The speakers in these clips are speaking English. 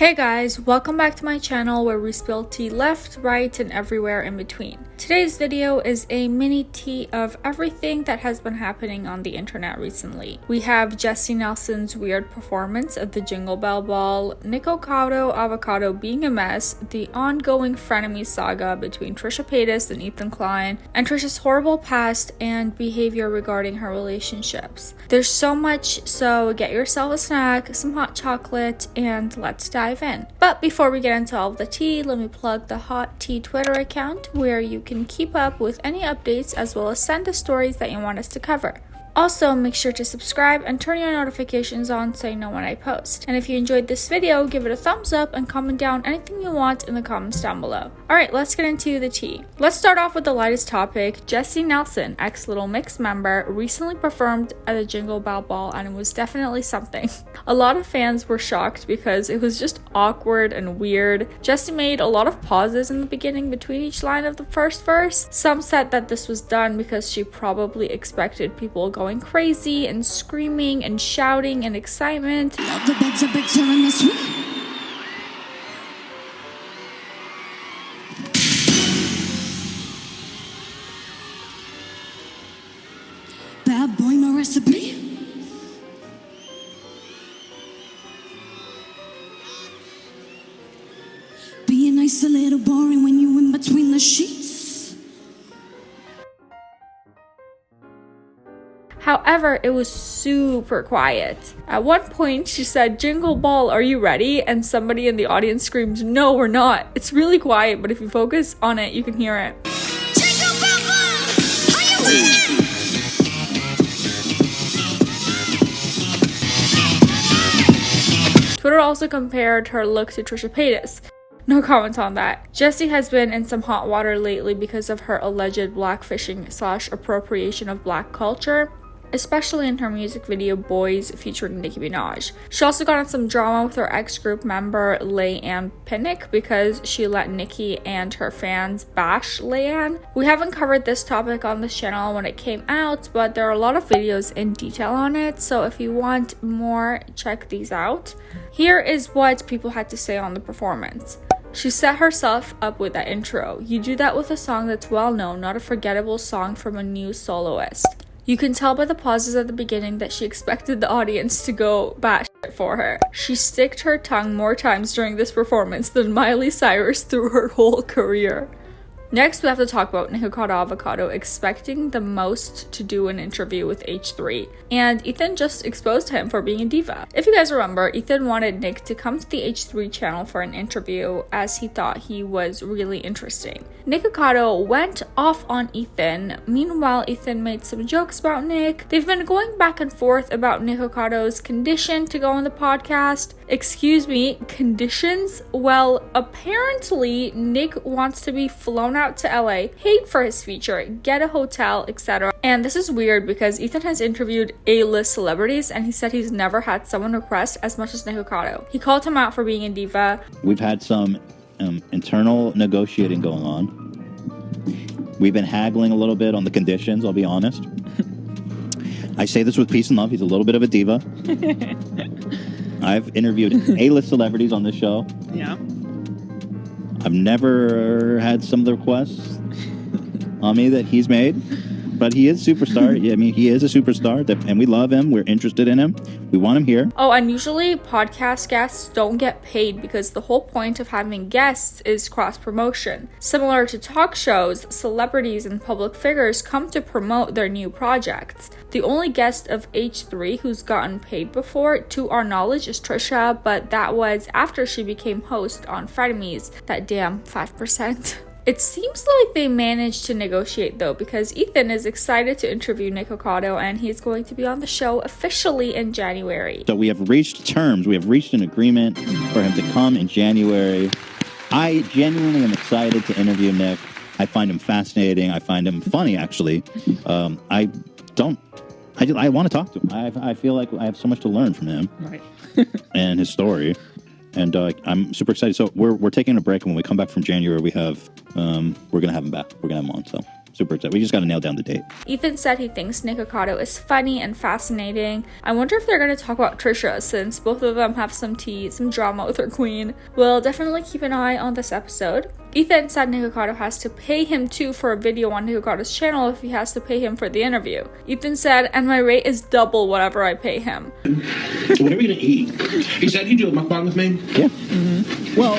Hey guys, welcome back to my channel where we spill tea left, right, and everywhere in between. Today's video is a mini tea of everything that has been happening on the internet recently. We have Jessie Nelson's weird performance at the Jingle Bell Ball, Avocado being a mess, the ongoing frenemy saga between Trisha Paytas and Ethan Klein, and Trisha's horrible past and behavior regarding her relationships. There's so much, so get yourself a snack, some hot chocolate, and let's dive in. But before we get into all of the tea, let me plug the Hot Tea Twitter account where you can keep up with any updates as well as send us stories that you want us to cover. Also, make sure to subscribe and turn your notifications on so you know when I post. And if you enjoyed this video, give it a thumbs up and comment down anything you want in the comments down below. Alright, let's get into the tea. Let's start off with the lightest topic. Jessie Nelson, ex-Little Mix member, recently performed at the Jingle Bell Ball and it was definitely something. A lot of fans were shocked because it was just awkward and weird. Jessie made a lot of pauses in the beginning between each line of the first verse. Some said that this was done because she probably expected people going crazy and screaming and shouting in excitement. Love the beds a bit on this one. Bad boy, my recipe. Being nice a little boring when you in between the sheets. However, it was super quiet. At one point, she said, "Jingle Ball, are you ready?" And somebody in the audience screamed, "No, we're not." It's really quiet, but if you focus on it, you can hear it. Jingle Bell Ball, are you ready? Twitter also compared her look to Trisha Paytas. No comment on that. Jessie has been in some hot water lately because of her alleged blackfishing / appropriation of black culture, especially in her music video Boys featuring Nicki Minaj. She also got in some drama with her ex-group member Leigh-Anne Pinnock because she let Nicki and her fans bash Leigh-Anne. We haven't covered this topic on this channel when it came out, but there are a lot of videos in detail on it, so if you want more, check these out. Here is what people had to say on the performance. She set herself up with that intro. You do that with a song that's well known, not a forgettable song from a new soloist. You can tell by the pauses at the beginning that she expected the audience to go batshit for her. She sticked her tongue more times during this performance than Miley Cyrus through her whole career. Next, we have to talk about Avocado expecting the most to do an interview with H3, and Ethan just exposed him for being a diva. If you guys remember, Ethan wanted Nick to come to the H3 channel for an interview as he thought he was really interesting. Avocado went off on Ethan. Meanwhile, Ethan made some jokes about Nick. They've been going back and forth about Avocado's condition to go on the podcast. Excuse me, conditions? Well, apparently Nick wants to be flown out to LA, paid for his feature, get a hotel, etc. And this is weird because Ethan has interviewed A-list celebrities and he said he's never had someone request as much as Avocado. He called him out for being a diva. We've had some internal negotiating going on. We've been haggling a little bit on the conditions, I'll be honest. I say this with peace and love. He's a little bit of a diva. I've interviewed A-list celebrities on this show. Yeah. I've never had some of the requests on me that he's made, but he is a superstar. I mean, he is a superstar, and we love him. We're interested in him. We want him here. Oh, and usually podcast guests don't get paid because the whole point of having guests is cross-promotion. Similar to talk shows, celebrities and public figures come to promote their new projects. The only guest of H3 who's gotten paid before, to our knowledge, is Trisha, but that was after she became host on Frenemies, that damn 5%. It seems like they managed to negotiate though, because Ethan is excited to interview Avocado and he's going to be on the show officially in January. So we have reached terms. We have reached an agreement for him to come in January. I genuinely am excited to interview Nick. I find him fascinating. I find him funny, actually. I want to talk to him. I feel like I have so much to learn from him. Right. And his story. And I'm super excited. So we're taking a break, and when we come back from January, we have we're gonna have him back. We're gonna have him on. So super excited. We just got to nail down the date. Ethan said he thinks Nick Avocado is funny and fascinating. I wonder if they're going to talk about Trisha, since both of them have some tea, some drama with her queen. We'll definitely keep an eye on this episode. Ethan said Nick Avocado has to pay him too for a video on Nick Avocado's channel if he has to pay him for the interview. Ethan said, and my rate is double whatever I pay him. What are we gonna eat? He said he'd do a mukbang with me. Yeah. Well,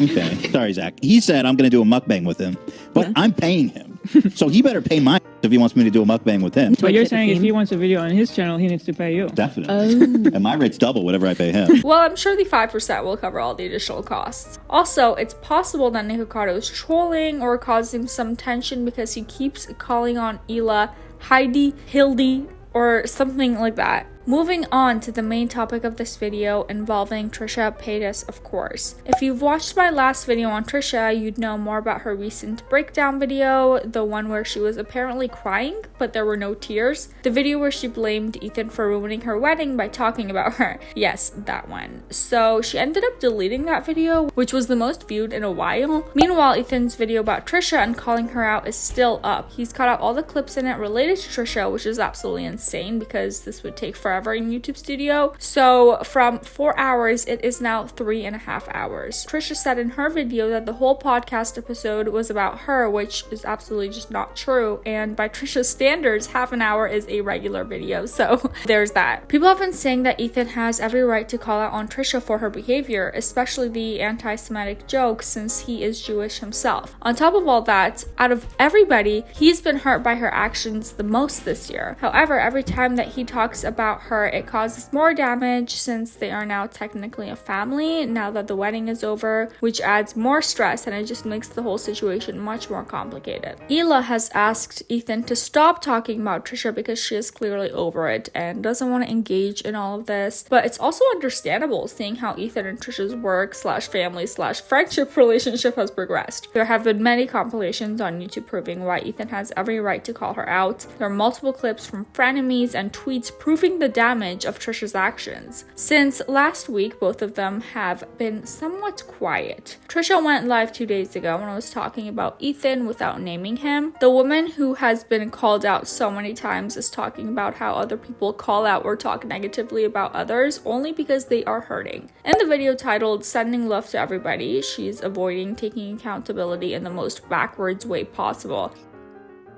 okay. Sorry, Zach. He said I'm going to do a mukbang with him, but I'm paying him. So he better pay my if he wants me to do a mukbang with him. But you're saying if he wants a video on his channel, he needs to pay you. Definitely. And my rate's double whatever I pay him. Well, I'm sure the 5% will cover all the additional costs. Also, it's possible that Nick Avocado is trolling or causing some tension because he keeps calling on Ela Heidi, Hildy, or something like that. Moving on to the main topic of this video involving Trisha Paytas, of course. If you've watched my last video on Trisha, you'd know more about her recent breakdown video, the one where she was apparently crying, but there were no tears. The video where she blamed Ethan for ruining her wedding by talking about her. Yes, that one. So she ended up deleting that video, which was the most viewed in a while. Meanwhile, Ethan's video about Trisha and calling her out is still up. He's cut out all the clips in it related to Trisha, which is absolutely insane because this would take forever in YouTube Studio. So from 4 hours, it is now 3.5 hours. Trisha said in her video that the whole podcast episode was about her, which is absolutely just not true. And by Trisha's standards, half an hour is a regular video. So there's that. People have been saying that Ethan has every right to call out on Trisha for her behavior, especially the anti-Semitic jokes, since he is Jewish himself. On top of all that, out of everybody, he's been hurt by her actions the most this year. However, every time that he talks about her, it causes more damage since they are now technically a family now that the wedding is over, which adds more stress and it just makes the whole situation much more complicated. Ela has asked Ethan to stop talking about Trisha because she is clearly over it and doesn't want to engage in all of this, but it's also understandable seeing how Ethan and Trisha's work/family/friendship relationship has progressed. There have been many compilations on YouTube proving why Ethan has every right to call her out. There are multiple clips from frenemies and tweets proving the damage of Trisha's actions. Since last week, both of them have been somewhat quiet. Trisha went live 2 days ago when I was talking about Ethan without naming him. The woman who has been called out so many times is talking about how other people call out or talk negatively about others only because they are hurting. In the video titled "Sending Love to Everybody," she's avoiding taking accountability in the most backwards way possible.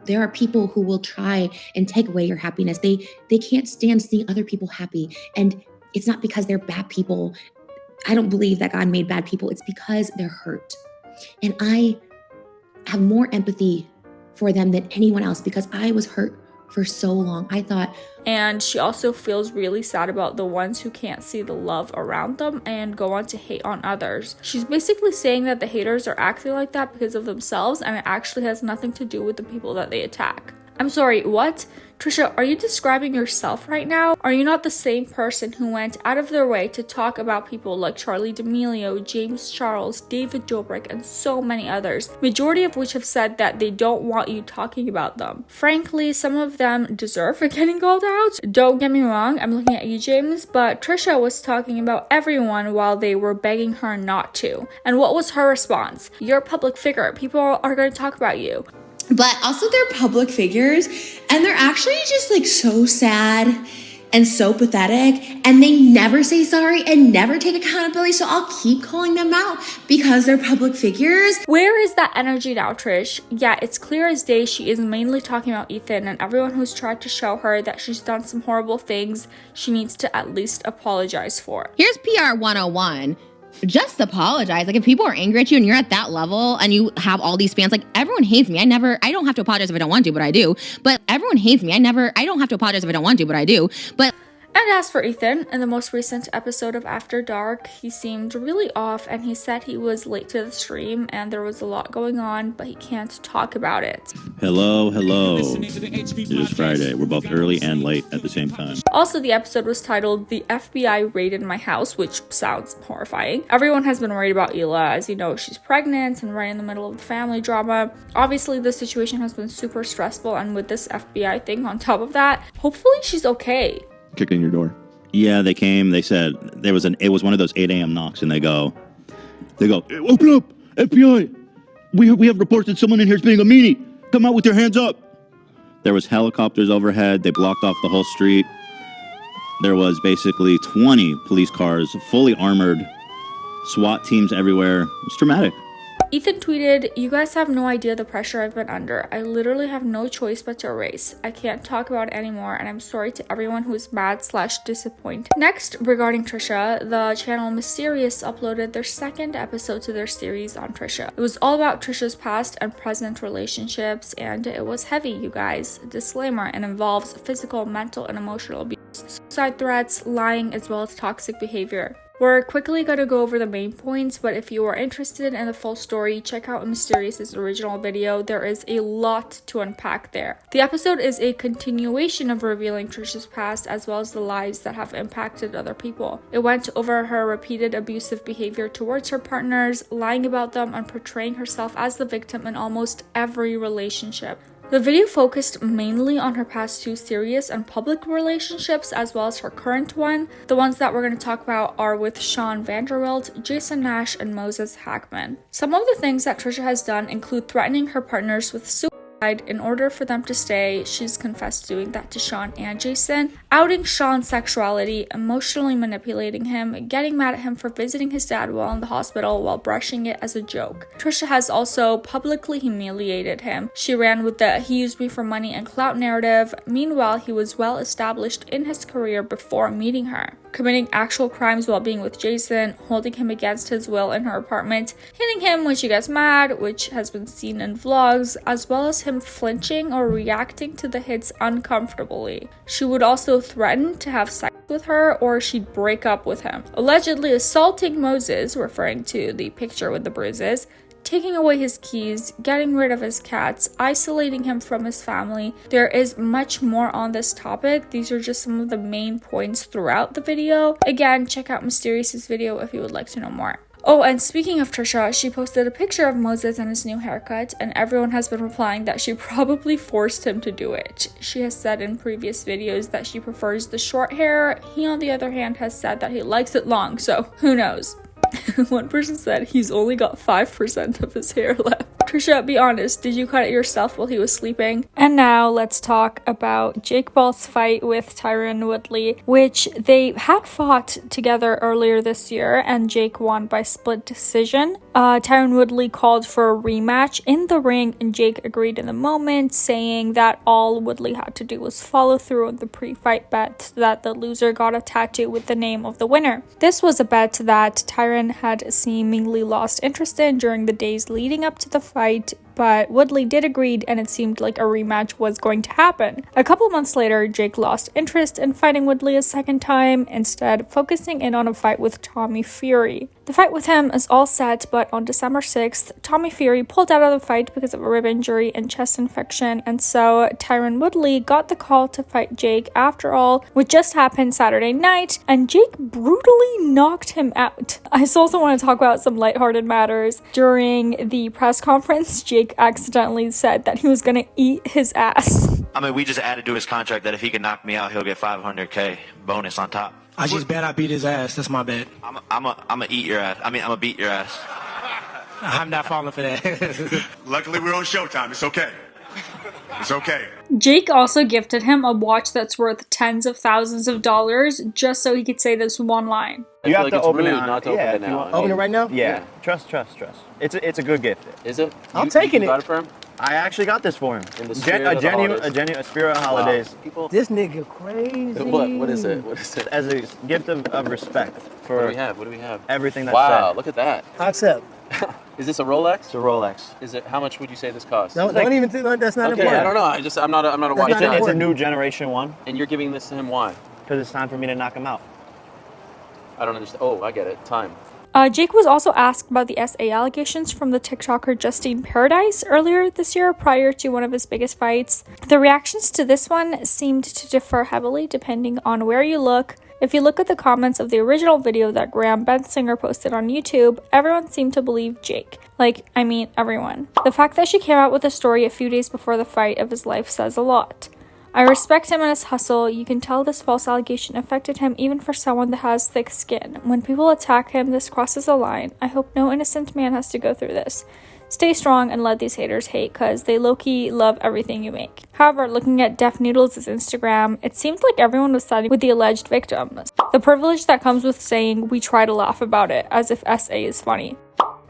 There are people who will try and take away your happiness. They can't stand seeing other people happy. And it's not because they're bad people. I don't believe that God made bad people. It's because they're hurt. And I have more empathy for them than anyone else because I was hurt for so long. I thought. And she also feels really sad about the ones who can't see the love around them and go on to hate on others. She's basically saying that the haters are acting like that because of themselves and it actually has nothing to do with the people that they attack. I'm sorry, what? Trisha, are you describing yourself right now? Are you not the same person who went out of their way to talk about people like Charli D'Amelio, James Charles, David Dobrik, and so many others, majority of which have said that they don't want you talking about them? Frankly, some of them deserve for getting called out. Don't get me wrong, I'm looking at you, James, but Trisha was talking about everyone while they were begging her not to. And what was her response? You're a public figure. People are going to talk about you. But also they're public figures and they're actually just like so sad and so pathetic and they never say sorry and never take accountability. So I'll keep calling them out because they're public figures. Where is that energy now, Trish? Yeah, it's clear as day she is mainly talking about Ethan and everyone who's tried to show her that she's done some horrible things she needs to at least apologize for. Here's PR 101. Just apologize. Like if people are angry at you and you're at that level and you have all these fans, like everyone hates me. I don't have to apologize if I don't want to, but I do. But everyone hates me. I don't have to apologize if I don't want to, but I do. But And as for Ethan, in the most recent episode of After Dark, he seemed really off and he said he was late to the stream and there was a lot going on, but he can't talk about it. Hello. It is Friday. We're both early and late at the same time. Also, the episode was titled "The FBI Raided My House," which sounds horrifying. Everyone has been worried about Ela. As you know, she's pregnant and right in the middle of the family drama. Obviously, the situation has been super stressful, and with this FBI thing on top of that, hopefully she's okay. Kicked in your door. Yeah, they came. They said it was one of those 8 a.m. knocks, and they go, open up, FBI. We have reports that someone in here is being a meanie. come out with your hands up. There was helicopters overhead. They blocked off the whole street. There was basically 20 police cars, fully armored, SWAT teams everywhere. It was dramatic. Ethan tweeted, "You guys have no idea the pressure I've been under. I literally have no choice but to erase. I can't talk about it anymore, and I'm sorry to everyone who is mad/disappointed." Next, regarding Trisha, the channel Mysterious uploaded their second episode to their series on Trisha. It was all about Trisha's past and present relationships, and it was heavy, you guys. Disclaimer, it involves physical, mental, and emotional abuse, suicide threats, lying, as well as toxic behavior. We're quickly going to go over the main points, but if you are interested in the full story, check out Mysterious's original video. There is a lot to unpack there. The episode is a continuation of revealing Trisha's past as well as the lives that have impacted other people. It went over her repeated abusive behavior towards her partners, lying about them, and portraying herself as the victim in almost every relationship. The video focused mainly on her past two serious and public relationships as well as her current one. The ones that we're going to talk about are with Sean Vanderwilt, Jason Nash, and Moses Hackman. Some of the things that Trisha has done include threatening her partners with suicide in order for them to stay. She's confessed doing that to Sean and Jason, outing Sean's sexuality, emotionally manipulating him, getting mad at him for visiting his dad while in the hospital while brushing it as a joke. Trisha has also publicly humiliated him. She ran with the "he used me for money and clout" narrative. Meanwhile, he was well established in his career before meeting her, committing actual crimes while being with Jason, holding him against his will in her apartment, hitting him when she gets mad, which has been seen in vlogs, as well as him flinching or reacting to the hits uncomfortably. She would also threaten to have sex with her or she'd break up with him, allegedly assaulting Moses, referring to the picture with the bruises, taking away his keys, getting rid of his cats, isolating him from his family. There is much more on this topic. These are just some of the main points throughout the video. Again, check out Mysterious's video if you would like to know more. Oh, and speaking of Trisha, she posted a picture of Moses and his new haircut, and everyone has been replying that she probably forced him to do it. She has said in previous videos that she prefers the short hair. He, on the other hand, has said that he likes it long, so who knows? One person said he's only got 5% of his hair left. Trisha, be honest, did you cut it yourself while he was sleeping? And now let's talk about Jake Paul's fight with Tyron Woodley, which they had fought together earlier this year, and Jake won by split decision. Tyron Woodley called for a rematch in the ring, and Jake agreed in the moment, saying that all Woodley had to do was follow through on the pre-fight bet that the loser got a tattoo with the name of the winner. This was a bet that Tyron had seemingly lost interest in during the days leading up to the fight, but Woodley did agree, and it seemed like a rematch was going to happen. A couple months later, Jake lost interest in fighting Woodley a second time, instead focusing in on a fight with Tommy Fury. The fight with him is all set, but on December 6th, Tommy Fury pulled out of the fight because of a rib injury and chest infection, and so Tyron Woodley got the call to fight Jake after all, which just happened Saturday night, and Jake brutally knocked him out. I also want to talk about some lighthearted matters. During the press conference, Jake accidentally said that he was gonna eat his ass. I mean, we just added to his contract that if he can knock me out, he'll get $500K bonus on top. I just bet I beat his ass. That's my bet. I'm a eat your ass. I'm a beat your ass. I'm not falling for that. Luckily, we're on Showtime. It's okay. It's okay. Jake also gifted him a watch that's worth tens of thousands of dollars just so he could say this one line. You have to open it not to open it now. Open it right now? Yeah. Trust. It's a good gift. Is it? I'm taking it. You got it for him? I actually got this for him. In the spirit of the holidays. A genuine spirit of holidays. People. This nigga crazy. What is it? What is it? As a gift of respect for What do we have? everything that's said. Wow, look at that. I accept. Is this a Rolex? It's a Rolex. Is it? How much would you say this costs? Don't even think that's not Okay, important. I don't know. I'm not a watch That's not guy. It's a new generation one. And you're giving this to him? Why? Because it's time for me to knock him out. I don't understand. Oh, I get it. Time. Jake was also asked about the SA allegations from the TikToker Justine Paradise earlier this year prior to one of his biggest fights. The reactions to this one seemed to differ heavily depending on where you look. If you look at the comments of the original video that Graham Bensinger posted on YouTube, everyone seemed to believe Jake. Everyone. The fact that she came out with a story a few days before the fight of his life says a lot. I respect him and his hustle. You can tell this false allegation affected him even for someone that has thick skin. When people attack him, this crosses a line. I hope no innocent man has to go through this. Stay strong and let these haters hate, cause they low-key love everything you make. However, looking at Def Noodles' Instagram, it seemed like everyone was siding with the alleged victims. The privilege that comes with saying we try to laugh about it, as if SA is funny.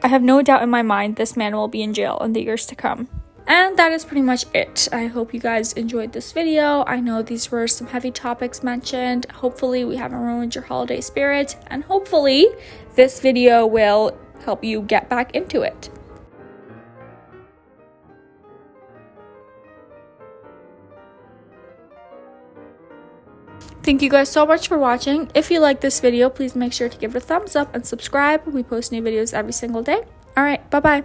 I have no doubt in my mind this man will be in jail in the years to come. And that is pretty much it. I hope you guys enjoyed this video. I know these were some heavy topics mentioned. Hopefully we haven't ruined your holiday spirit, and hopefully this video will help you get back into it. Thank you guys so much for watching. If you like this video, please make sure to give it a thumbs up and subscribe. We post new videos every single day. Alright, bye-bye.